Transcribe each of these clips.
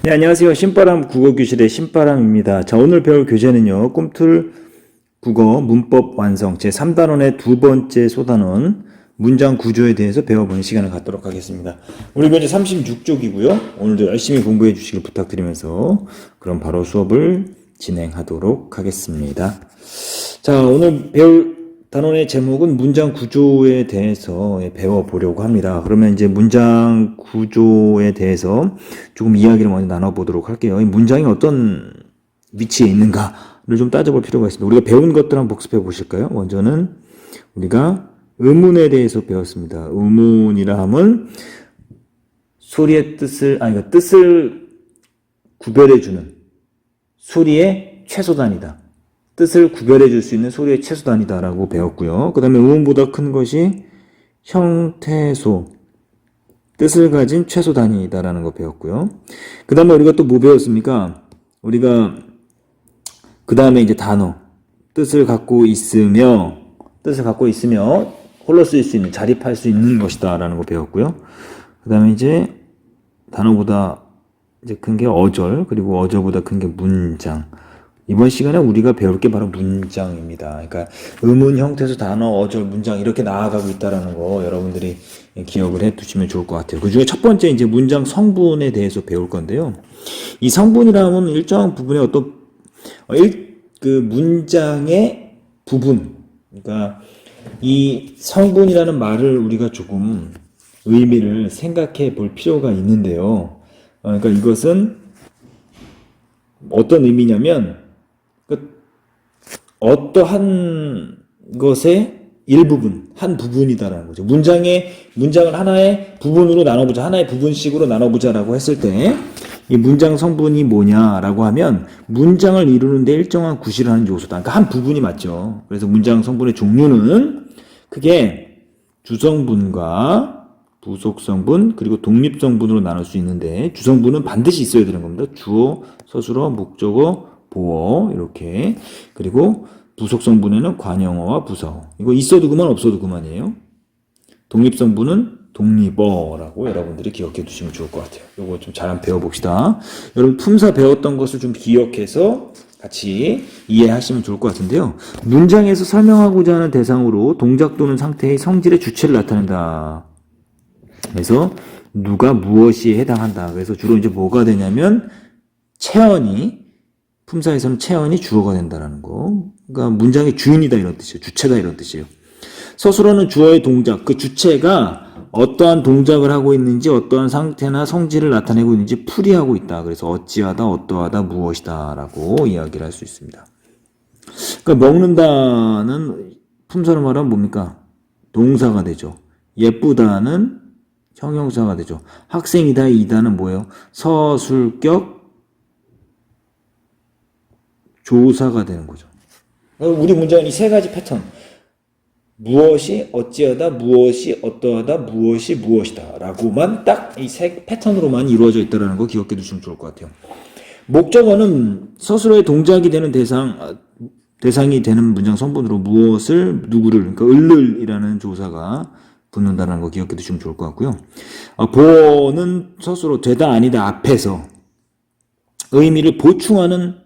네, 안녕하세요. 신바람 국어교실의 신바람입니다. 자, 오늘 배울 교재는요, 꿈틀 국어 문법 완성 제3단원의 두 번째 소단원 문장 구조에 대해서 배워보는 시간을 갖도록 하겠습니다. 우리 교재 36쪽이고요. 오늘도 열심히 공부해 주시길 부탁드리면서 그럼 바로 수업을 진행하도록 하겠습니다. 자, 오늘 배울 단원의 제목은 문장 구조에 대해서 배워보려고 합니다. 그러면 이제 문장 구조에 대해서 조금 이야기를 먼저 나눠보도록 할게요. 이 문장이 어떤 위치에 있는가를 좀 따져볼 필요가 있습니다. 우리가 배운 것들 한번 복습해 보실까요? 먼저는 우리가 의문에 대해서 배웠습니다. 의문이라 함은 소리의 뜻을, 그러니까 뜻을 구별해주는 소리의 최소단위다. 뜻을 구별해 줄 수 있는 소리의 최소단위다라고 배웠고요. 그 다음에 의문보다 큰 것이 형태소, 뜻을 가진 최소단위다라는 거 배웠고요. 그 다음에 우리가 또 뭐 배웠습니까? 우리가 그 다음에 이제 단어, 뜻을 갖고 있으며 홀로 쓰일 수 있는, 자립할 수 있는 것이다라는 거 배웠고요. 그 다음에 이제 단어보다 이제 큰 게 어절, 그리고 어절보다 큰 게 문장. 이번 시간에 우리가 배울 게 바로 문장입니다. 그러니까 의문, 형태소, 단어, 어절, 문장 이렇게 나아가고 있다는 거 여러분들이 기억을 해 두시면 좋을 것 같아요. 그 중에 첫 번째 이제 문장 성분에 대해서 배울 건데요. 이 성분이라면 일정한 부분의 어떤 그 문장의 부분, 그러니까 이 성분이라는 말을 우리가 조금 의미를 생각해 볼 필요가 있는데요. 그러니까 이것은 어떤 의미냐면 어떠한 것의 일부분, 한 부분이다라는 거죠. 문장을 하나의 부분으로 나눠보자, 하나의 부분씩으로 나눠보자라고 했을 때, 이 문장 성분이 뭐냐라고 하면, 문장을 이루는데 일정한 구실을 하는 요소다. 그러니까 한 부분이 맞죠. 그래서 문장 성분의 종류는 크게 주성분과 부속성분, 그리고 독립성분으로 나눌 수 있는데, 주성분은 반드시 있어야 되는 겁니다. 주어, 서술어, 목적어, 보어 이렇게. 그리고 부속성분에는 관형어와 부사어. 이거 있어도 그만 없어도 그만이에요. 독립성분은 독립어라고 여러분들이 기억해 두시면 좋을 것 같아요. 이거 좀 잘 한번 배워봅시다. 여러분 품사 배웠던 것을 좀 기억해서 같이 이해하시면 좋을 것 같은데요. 문장에서 설명하고자 하는 대상으로 동작 또는 상태의 성질의 주체를 나타낸다. 그래서 누가 무엇이 해당한다. 그래서 주로 이제 뭐가 되냐면 체언이, 품사에서는 체언이 주어가 된다는 거. 그러니까 문장의 주인이다 이런 뜻이에요. 주체다 이런 뜻이에요. 서술어는 주어의 동작, 그 주체가 어떠한 동작을 하고 있는지, 어떠한 상태나 성질을 나타내고 있는지 풀이하고 있다. 그래서 어찌하다, 어떠하다, 무엇이다 라고 이야기를 할 수 있습니다. 그러니까 먹는다는 품사로 말하면 뭡니까? 동사가 되죠. 예쁘다는 형용사가 되죠. 학생이다, 이다는 뭐예요? 서술격 조사가 되는 거죠. 우리 문장은 이 세 가지 패턴. 무엇이 어찌하다, 무엇이 어떠하다, 무엇이 무엇이다 라고만 딱 이 세 패턴으로만 이루어져 있다는 거 기억해 두시면 좋을 것 같아요. 목적어는 스스로의 동작이 되는 대상이 되는 문장 성분으로 무엇을, 누구를, 그러니까 을을이라는 조사가 붙는다는 거 기억해 두시면 좋을 것 같고요. 보어는 스스로 되다 아니다 앞에서 의미를 보충하는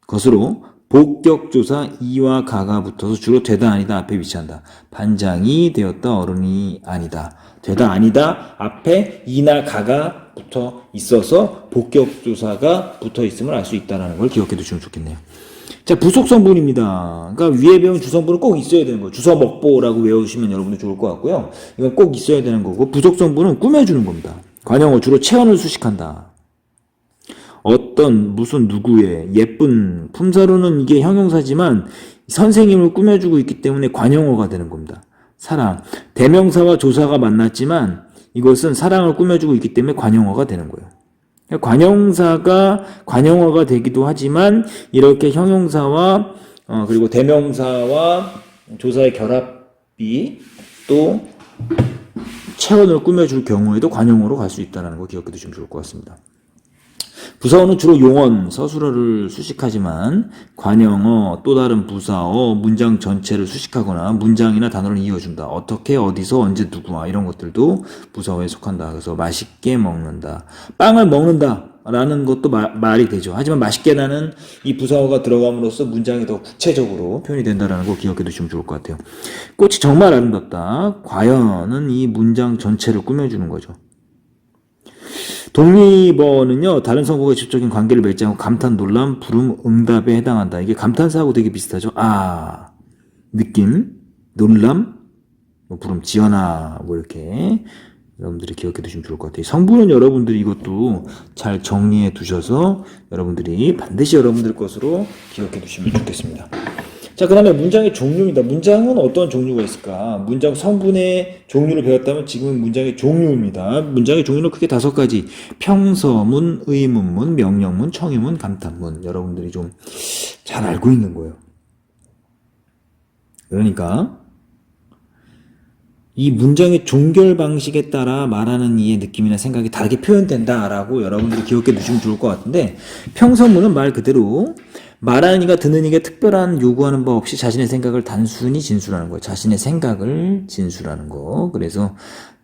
것으로 복격조사 이와 가가 붙어서 주로 되다 아니다 앞에 위치한다. 반장이 되었다 어른이 아니다. 되다 아니다 앞에 이나 가가 붙어 있어서 복격조사가 붙어 있음을 알 수 있다는 걸 기억해 두시면 좋겠네요. 자, 부속성분입니다. 그러니까 위에 배운 주성분은 꼭 있어야 되는 거예요. 주서먹보라고 외우시면 여러분들 좋을 것 같고요. 이건 꼭 있어야 되는 거고, 부속성분은 꾸며주는 겁니다. 관형어 주로 체언을 수식한다. 어떤, 무슨, 누구의, 예쁜, 품사로는 이게 형용사지만 선생님을 꾸며주고 있기 때문에 관형어가 되는 겁니다. 사랑, 대명사와 조사가 만났지만 이것은 사랑을 꾸며주고 있기 때문에 관형어가 되는 거예요. 관형사가 관형어가 되기도 하지만 이렇게 형용사와 그리고 대명사와 조사의 결합이 또 체언을 꾸며줄 경우에도 관형어로 갈 수 있다는 거 기억해 두시면 좋을 것 같습니다. 부사어는 주로 용언, 서술어를 수식하지만 관형어, 또 다른 부사어, 문장 전체를 수식하거나 문장이나 단어를 이어준다. 어떻게, 어디서, 언제, 누구와 이런 것들도 부사어에 속한다. 그래서 맛있게 먹는다. 빵을 먹는다. 라는 것도 말이 되죠. 하지만 맛있게라는 이 부사어가 들어감으로써 문장이 더 구체적으로 표현이 된다는 거 기억해 두시면 좋을 것 같아요. 꽃이 정말 아름답다. 과연은 이 문장 전체를 꾸며주는 거죠. 독립어는요, 다른 성구가 직접적인 관계를 맺지 않고 감탄, 놀람, 부름, 응답에 해당한다. 이게 감탄사하고 되게 비슷하죠. 아, 느낌, 놀람, 뭐 부름, 지연아, 뭐 이렇게 여러분들이 기억해 두시면 좋을 것 같아요. 성분은 여러분들이 이것도 잘 정리해 두셔서 여러분들이 반드시 여러분들 것으로 기억해 두시면 좋겠습니다. 자, 그 다음에 문장의 종류입니다. 문장은 어떤 종류가 있을까? 문장 성분의 종류를 배웠다면 지금은 문장의 종류입니다. 문장의 종류는 크게 5가지. 평서문, 의문문, 명령문, 청유문, 감탄문. 여러분들이 좀 잘 알고 있는 거예요. 그러니까 이 문장의 종결 방식에 따라 말하는 이의 느낌이나 생각이 다르게 표현된다라고 여러분들이 기억해 두시면 좋을 것 같은데, 평서문은 말 그대로 말하는 이가 듣는 이가 특별한 요구하는 바 없이 자신의 생각을 단순히 진술하는 거예요. 자신의 생각을 진술하는 거. 그래서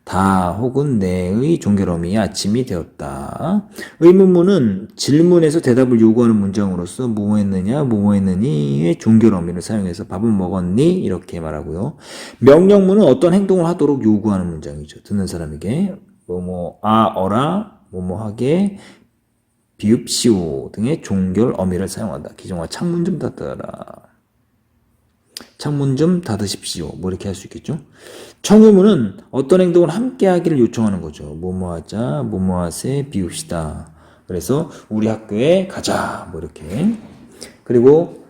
다 혹은 내의 종결어미 아침이 되었다. 의문문은 질문에서 대답을 요구하는 문장으로서 뭐뭐 했느냐, 뭐뭐 했느니의 종결어미를 사용해서 밥은 먹었니? 이렇게 말하고요. 명령문은 어떤 행동을 하도록 요구하는 문장이죠. 듣는 사람에게 뭐뭐 어라, 뭐뭐 하게, 비읍시오 등의 종결 어미를 사용한다. 기종아 창문 좀 닫아라. 창문 좀 닫으십시오. 뭐 이렇게 할 수 있겠죠. 청유문은 어떤 행동을 함께 하기를 요청하는 거죠. 뭐뭐 하자, 뭐뭐 하세, 비웁시다. 그래서 우리 학교에 가자. 뭐 이렇게. 그리고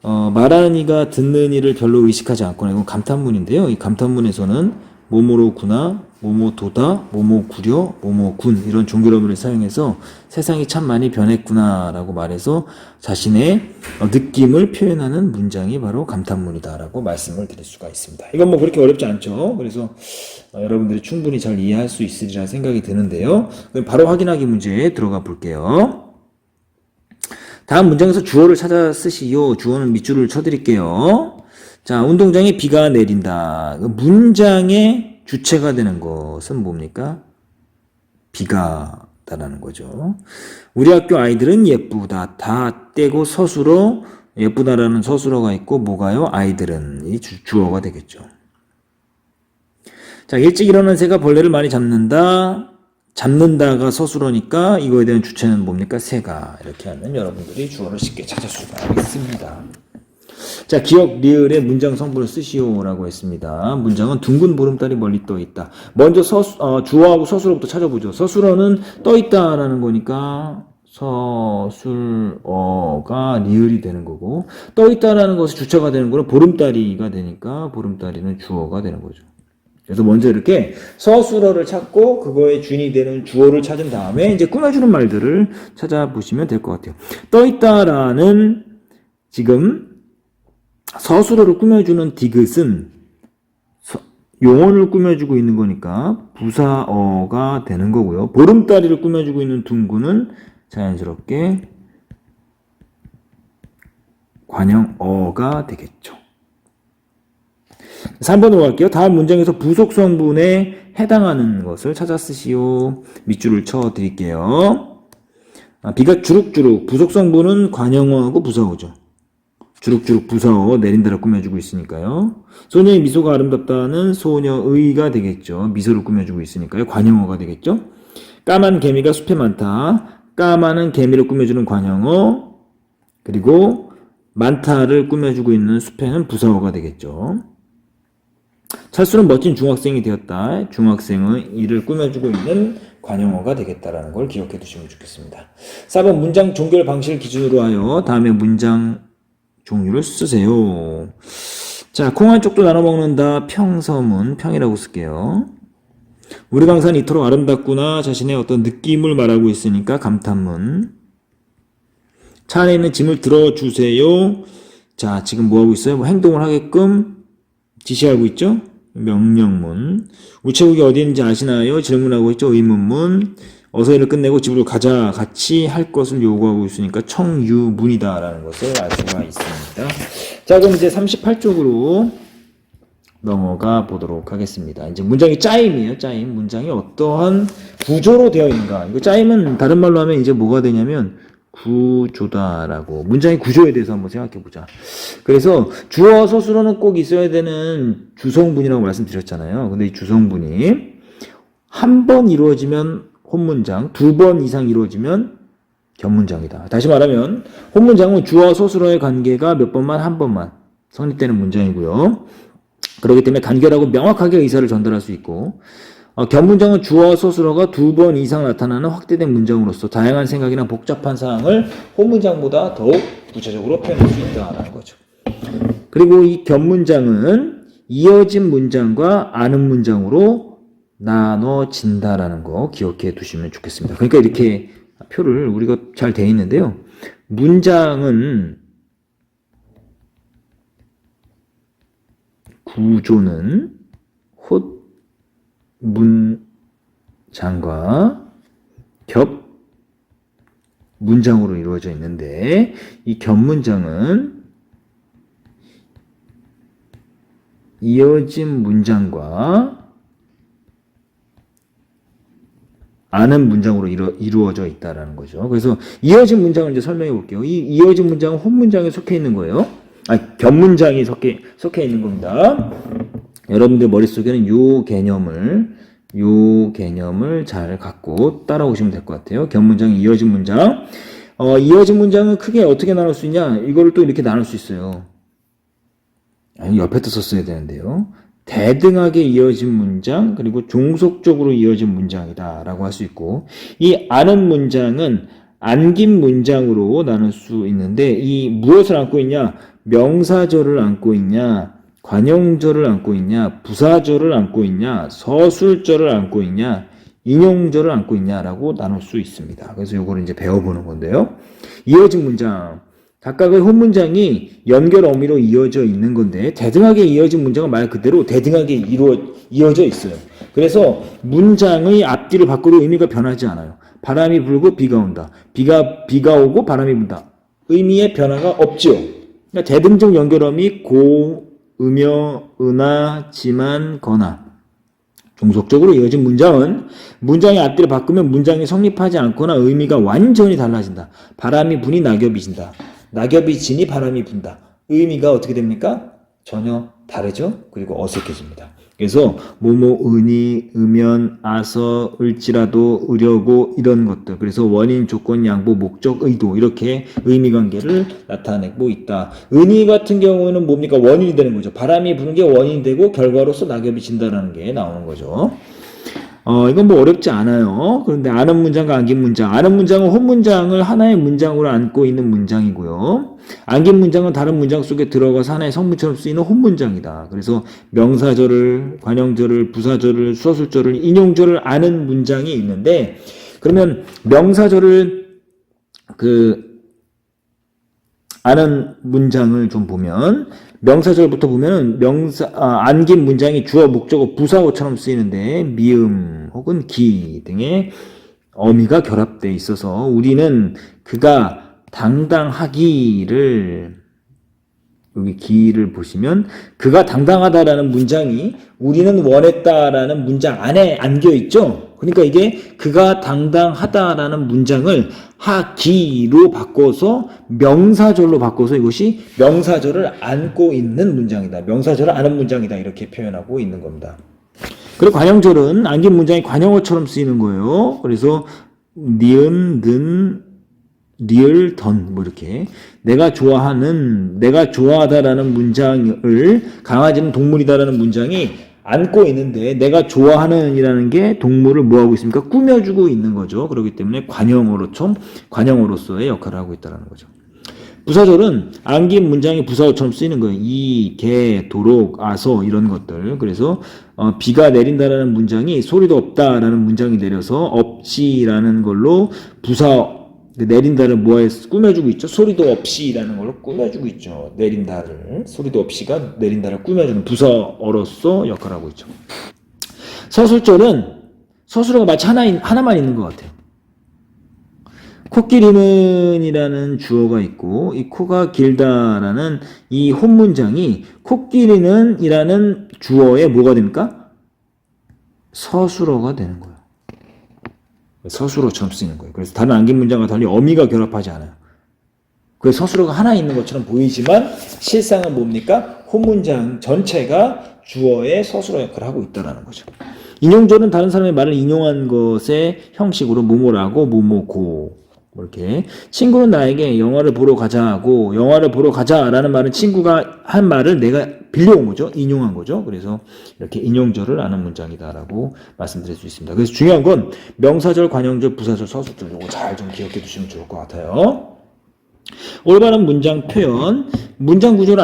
말하는 이가 듣는 이를 별로 의식하지 않거나, 이건 감탄문인데요. 이 감탄문에서는 뭐뭐로구나, 뭐뭐도다, 뭐뭐구려, 뭐뭐군 이런 종결어미를 사용해서 세상이 참 많이 변했구나 라고 말해서 자신의 느낌을 표현하는 문장이 바로 감탄문이다 라고 말씀을 드릴 수가 있습니다. 이건 뭐 그렇게 어렵지 않죠. 그래서 여러분들이 충분히 잘 이해할 수 있으리라 생각이 드는데요. 그럼 바로 확인하기 문제에 들어가 볼게요. 다음 문장에서 주어를 찾아 쓰시오. 주어는 밑줄을 쳐드릴게요. 자, 운동장에 비가 내린다. 문장의 주체가 되는 것은 뭡니까? 비가다라는 거죠. 우리 학교 아이들은 예쁘다. 다 떼고 서술어, 예쁘다라는 서술어가 있고 뭐가요? 아이들은 이 주어가 되겠죠. 자, 일찍 일어난 새가 벌레를 많이 잡는다. 잡는다가 서술어니까 이거에 대한 주체는 뭡니까? 새가. 이렇게 하면 여러분들이 주어를 쉽게 찾을 수가 있습니다. 자, 기억 리을의 문장 성분을 쓰시오라고 했습니다. 문장은 둥근 보름달이 멀리 떠 있다. 먼저 주어하고 서술어부터 찾아보죠. 서술어는 떠 있다라는 거니까 서술어가 리을이 되는 거고, 떠 있다라는 것이 주체가 되는 거는 보름달이가 되니까 보름달이는 주어가 되는 거죠. 그래서 먼저 이렇게 서술어를 찾고 그거의 주인이 되는 주어를 찾은 다음에 이제 꾸며주는 말들을 찾아보시면 될 것 같아요. 떠 있다라는 지금 서술어를 꾸며주는 디귿은 용언을 꾸며주고 있는 거니까 부사어가 되는 거고요. 보름다리를 꾸며주고 있는 둥근은 자연스럽게 관형어가 되겠죠. 3번으로 갈게요. 다음 문장에서 부속 성분에 해당하는 것을 찾아 쓰시오. 밑줄을 쳐 드릴게요. 비가 주룩주룩. 부속 성분은 관형어하고 부사어죠. 주룩주룩 부사어 내린다를 꾸며주고 있으니까요. 소녀의 미소가 아름답다는 소녀의가 되겠죠. 미소를 꾸며주고 있으니까요. 관형어가 되겠죠. 까만 개미가 숲에 많다. 까만은 개미를 꾸며주는 관형어. 그리고 많다를 꾸며주고 있는 숲에는 부사어가 되겠죠. 찰수는 멋진 중학생이 되었다. 중학생은 이를 꾸며주고 있는 관용어가 되겠다라는 걸 기억해 두시면 좋겠습니다. 4번 문장 종결 방식을 기준으로 하여 다음에 문장 종류를 쓰세요. 자, 콩 한 쪽도 나눠 먹는다. 평서문, 평이라고 쓸게요. 우리 강사는 이토록 아름답구나. 자신의 어떤 느낌을 말하고 있으니까 감탄문. 차 안에 있는 짐을 들어주세요. 자, 지금 뭐 하고 있어요? 뭐 행동을 하게끔 지시하고 있죠? 명령문. 우체국이 어디 있는지 아시나요? 질문하고 있죠? 의문문. 어서 일을 끝내고 집으로 가자. 같이 할 것을 요구하고 있으니까 청유문이다 라는 것을 알 수가 있습니다. 자, 그럼 이제 38쪽으로 넘어가 보도록 하겠습니다. 이제 문장이 짜임이에요. 짜임. 문장이 어떠한 구조로 되어 있는가. 이거 짜임은 다른 말로 하면 이제 뭐가 되냐면 구조다라고. 문장의 구조에 대해서 한번 생각해 보자. 그래서 주어 서술어는 꼭 있어야 되는 주성분이라고 말씀드렸잖아요. 근데 이 주성분이 한 번 이루어지면 혼문장, 두 번 이상 이루어지면 견문장이다. 다시 말하면 혼문장은 주어 서술어의 관계가 몇 번만 한 번만 성립되는 문장이고요. 그렇기 때문에 간결하고 명확하게 의사를 전달할 수 있고, 견문장은 주어 서술어가 두 번 이상 나타나는 확대된 문장으로서 다양한 생각이나 복잡한 사항을 혼문장보다 더욱 구체적으로 표현할 수 있다는 거죠. 그리고 이 견문장은 이어진 문장과 아는 문장으로 나눠진다라는 거 기억해 두시면 좋겠습니다. 그러니까 이렇게 표를 우리가 잘 돼 있는데요. 문장은 구조는 홑 문장과 겹 문장으로 이루어져 있는데 이 겹문장은 이어진 문장과 아는 문장으로 이루어져 있다라는 거죠. 그래서 이어진 문장을 이제 설명해 볼게요. 이 이어진 문장은 혼문장에 속해 있는 거예요. 겹문장이 속해 있는 겁니다. 여러분들 머릿속에는 요 개념을 잘 갖고 따라오시면 될 것 같아요. 겹문장이 이어진 문장. 이어진 문장은 크게 어떻게 나눌 수 있냐? 이거를 또 이렇게 나눌 수 있어요. 아니, 옆에도 썼어야 되는데요. 대등하게 이어진 문장, 그리고 종속적으로 이어진 문장이다 라고 할 수 있고, 이 아는 문장은 안긴 문장으로 나눌 수 있는데, 이 무엇을 안고 있냐? 명사절을 안고 있냐? 관용절을 안고 있냐? 부사절을 안고 있냐? 서술절을 안고 있냐? 인용절을 안고 있냐라고 나눌 수 있습니다. 그래서 요거를 이제 배워보는 건데요. 이어진 문장. 각각의 혼문장이 연결 어미로 이어져 있는 건데 대등하게 이어진 문장은 말 그대로 대등하게 이어져 있어요. 그래서 문장의 앞뒤를 바꿔도 의미가 변하지 않아요. 바람이 불고 비가 온다. 비가 오고 바람이 분다. 의미의 변화가 없죠. 그러니까 대등적 연결어미 고, 으며, 으나, 지만, 거나. 종속적으로 이어진 문장은 문장의 앞뒤를 바꾸면 문장이 성립하지 않거나 의미가 완전히 달라진다. 바람이 부니 낙엽이 진다. 낙엽이 지니 바람이 분다. 의미가 어떻게 됩니까? 전혀 다르죠? 그리고 어색해집니다. 그래서 뭐뭐으니, 으면, 아서, 을지라도, 으려고 이런 것들. 그래서 원인, 조건, 양보, 목적, 의도 이렇게 의미 관계를 나타내고 있다. 은이 같은 경우는 뭡니까? 원인이 되는 거죠. 바람이 부는 게 원인이 되고 결과로서 낙엽이 진다라는 게 나오는 거죠. 이건 뭐 어렵지 않아요. 그런데 아는 문장과 안긴 문장. 아는 문장은 혼문장을 하나의 문장으로 안고 있는 문장이고요. 안긴 문장은 다른 문장 속에 들어가서 하나의 성문처럼 쓰이는 혼문장이다. 그래서 명사절을, 관형절을, 부사절을, 수서술절을, 인용절을 아는 문장이 있는데, 그러면 명사절을 아는 문장을 좀 보면, 명사절부터 보면은 안긴 문장이 주어, 목적어, 부사어처럼 쓰이는데 미음 혹은 기 등의 어미가 결합되어 있어서 우리는 그가 당당하기를 여기 기를 보시면 그가 당당하다라는 문장이 우리는 원했다라는 문장 안에 안겨 있죠. 그러니까 이게 그가 당당하다라는 문장을 하기로 바꿔서 명사절로 바꿔서 이것이 명사절을 안고 있는 문장이다. 명사절을 아는 문장이다. 이렇게 표현하고 있는 겁니다. 그리고 관형절은 안긴 문장이 관형어처럼 쓰이는 거예요. 그래서 니은, 는, 리을, 던, 뭐 이렇게 내가 좋아하다라는 문장을 강아지는 동물이다라는 문장이 안고 있는데 내가 좋아하는이라는 게 동물을 뭐하고 있습니까? 꾸며주고 있는 거죠. 그렇기 때문에 관형어로서의 역할을 하고 있다는 거죠. 부사절은 안긴 문장이 부사어처럼 쓰이는 거예요. 이, 개, 도록, 아서 이런 것들. 그래서 비가 내린다라는 문장이 소리도 없다라는 문장이 내려서 없지라는 걸로 내린다를 꾸며주고 있죠. 소리도 없이라는 걸로 꾸며주고 있죠. 내린다를. 소리도 없이가 내린다를 꾸며주는 부사어로서 역할을 하고 있죠. 서술절은 서술어가 마치 하나만 있는 것 같아요. 코끼리는이라는 주어가 있고 이 코가 길다라는 이 혼문장이 코끼리는이라는 주어에 뭐가 됩니까? 서술어가 되는 거예요. 서술어처럼 쓰이는 거예요. 그래서 다른 안긴 문장과 달리 어미가 결합하지 않아요. 그래서 서술어가 하나 있는 것처럼 보이지만 실상은 뭡니까? 혼문장 전체가 주어의 서술어 역할을 하고 있다는 거죠. 인용절은 다른 사람의 말을 인용한 것의 형식으로 뭐뭐라고 뭐뭐고 이렇게 친구는 나에게 영화를 보러 가자고 영화를 보러 가자라는 말은 친구가 한 말을 내가 빌려온 거죠. 인용한 거죠. 그래서 이렇게 인용절을 아는 문장이다라고 말씀드릴 수 있습니다. 그래서 중요한 건 명사절, 관용절, 부사절, 서술절 이거 잘 좀 기억해 두시면 좋을 것 같아요. 올바른 문장 표현, 문장 구조를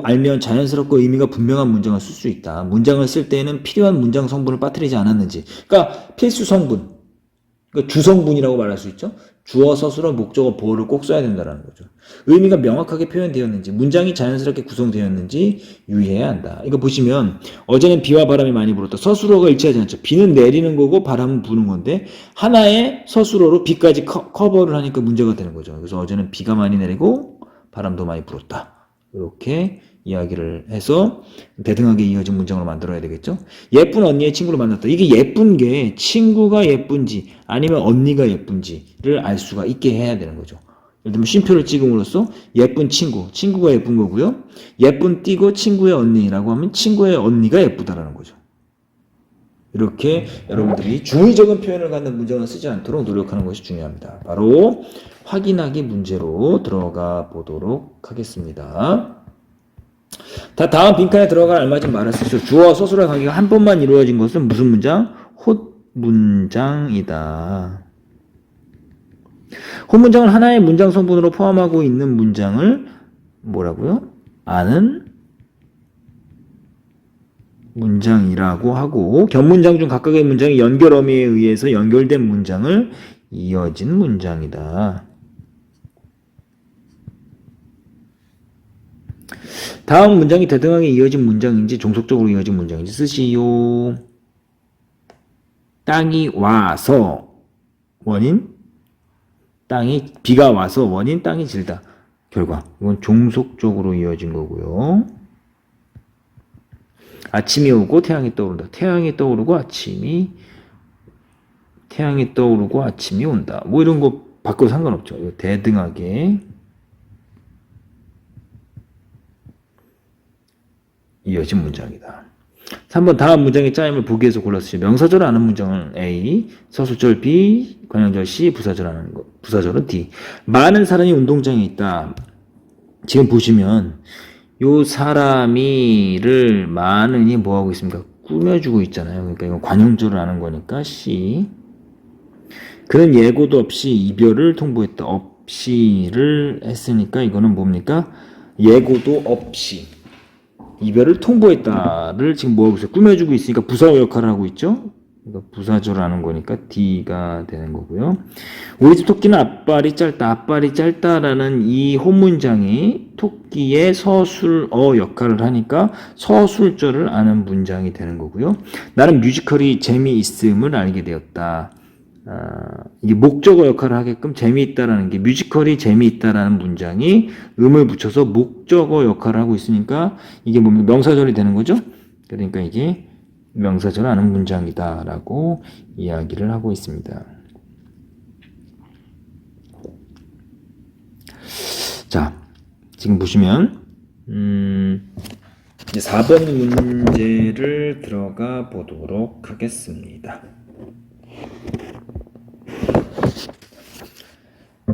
알면 자연스럽고 의미가 분명한 문장을 쓸 수 있다. 문장을 쓸 때에는 필요한 문장 성분을 빠뜨리지 않았는지. 그러니까 필수 성분, 그러니까 주성분이라고 말할 수 있죠. 주어, 서술어, 목적어, 보어를 꼭 써야 된다는 거죠. 의미가 명확하게 표현되었는지, 문장이 자연스럽게 구성되었는지 유의해야 한다. 이거 보시면 어제는 비와 바람이 많이 불었다. 서술어가 일치하지 않죠. 비는 내리는 거고 바람은 부는 건데 하나의 서술어로 비까지 커버를 하니까 문제가 되는 거죠. 그래서 어제는 비가 많이 내리고 바람도 많이 불었다. 이렇게 이야기를 해서 대등하게 이어진 문장으로 만들어야 되겠죠. 예쁜 언니의 친구를 만났다. 이게 예쁜 게 친구가 예쁜지 아니면 언니가 예쁜지를 알 수가 있게 해야 되는 거죠. 예를 들면 쉼표를 찍음으로써 예쁜 친구가 예쁜 거고요. 예쁜 띠고 친구의 언니라고 하면 친구의 언니가 예쁘다라는 거죠. 이렇게 여러분들이 중의적인 표현을 갖는 문장을 쓰지 않도록 노력하는 것이 중요합니다. 바로 확인하기 문제로 들어가 보도록 하겠습니다. 다음 빈칸에 들어갈 알맞은 말을 쓰시오. 주어와 서술어의 관계가 한 번만 이루어진 것은 무슨 문장? 헛문장이다. 헛문장을 하나의 문장 성분으로 포함하고 있는 문장을 뭐라고요? 아는 문장이라고 하고 견문장 중 각각의 문장이 연결 어미에 의해서 연결된 문장을 이어진 문장이다. 다음 문장이 대등하게 이어진 문장인지 종속적으로 이어진 문장인지 쓰시오. 땅이 와서 원인 비가 와서 원인 땅이 질다. 결과 이건 종속적으로 이어진 거고요. 아침이 오고 태양이 떠오른다. 태양이 떠오르고 아침이 온다. 뭐 이런 거 바꿔도 상관없죠. 이거 대등하게 이어진 문장이다. 3번 다음 문장의 짜임을 보기에서 골라쓰시오. 명사절 아는 문장은 A, 서술절 B, 관용절 C, 부사절은 D. 많은 사람이 운동장에 있다. 지금 보시면 요 사람이를 많은이 뭐하고 있습니까? 꾸며주고 있잖아요. 그러니까 이건 관용절을 아는 거니까 C. 그는 예고도 없이 이별을 통보했다. 없이를 했으니까 이거는 뭡니까? 예고도 없이 이별을 통보했다를 지금 뭐하고 있어요? 꾸며주고 있으니까 부사 역할을 하고 있죠? 그러니까 부사절을 아는 거니까 D가 되는 거고요. 우리 집 토끼는 앞발이 짧다라는 이 혼문장이 토끼의 서술어 역할을 하니까 서술절을 아는 문장이 되는 거고요. 나는 뮤지컬이 재미있음을 알게 되었다. 이게 목적어 역할을 하게끔 재미있다라는 게 뮤지컬이 재미있다라는 문장이 음을 붙여서 목적어 역할을 하고 있으니까 이게 뭡니까? 명사절이 되는 거죠. 그러니까 이게 명사절을 아는 문장이다 라고 이야기를 하고 있습니다. 자, 지금 보시면 이제 4번 문제를 들어가 보도록 하겠습니다.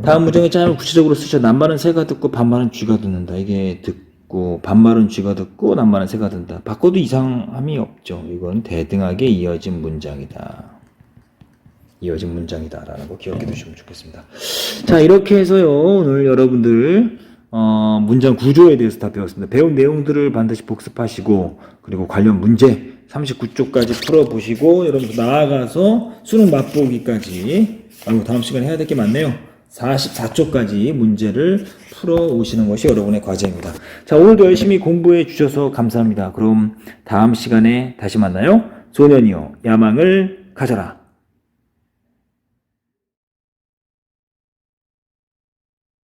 다음 문장의 짜임을 구체적으로 쓰셔. 낱말은 새가 듣고 반말은 쥐가 듣는다. 이게 듣고 반말은 쥐가 듣고 낱말은 새가 듣는다. 바꿔도 이상함이 없죠. 이건 대등하게 이어진 문장이다. 라는 거 기억해 두시면 좋겠습니다. 자, 이렇게 해서요. 오늘 여러분들 문장 구조에 대해서 다 배웠습니다. 배운 내용들을 반드시 복습하시고 그리고 관련 문제 39쪽까지 풀어보시고 여러분들 나아가서 수능 맛보기까지 다음 시간에 해야 될 게 많네요. 44쪽까지 문제를 풀어오시는 것이 여러분의 과제입니다. 자, 오늘도 열심히 공부해 주셔서 감사합니다. 그럼 다음 시간에 다시 만나요. 소년이여 야망을 가져라.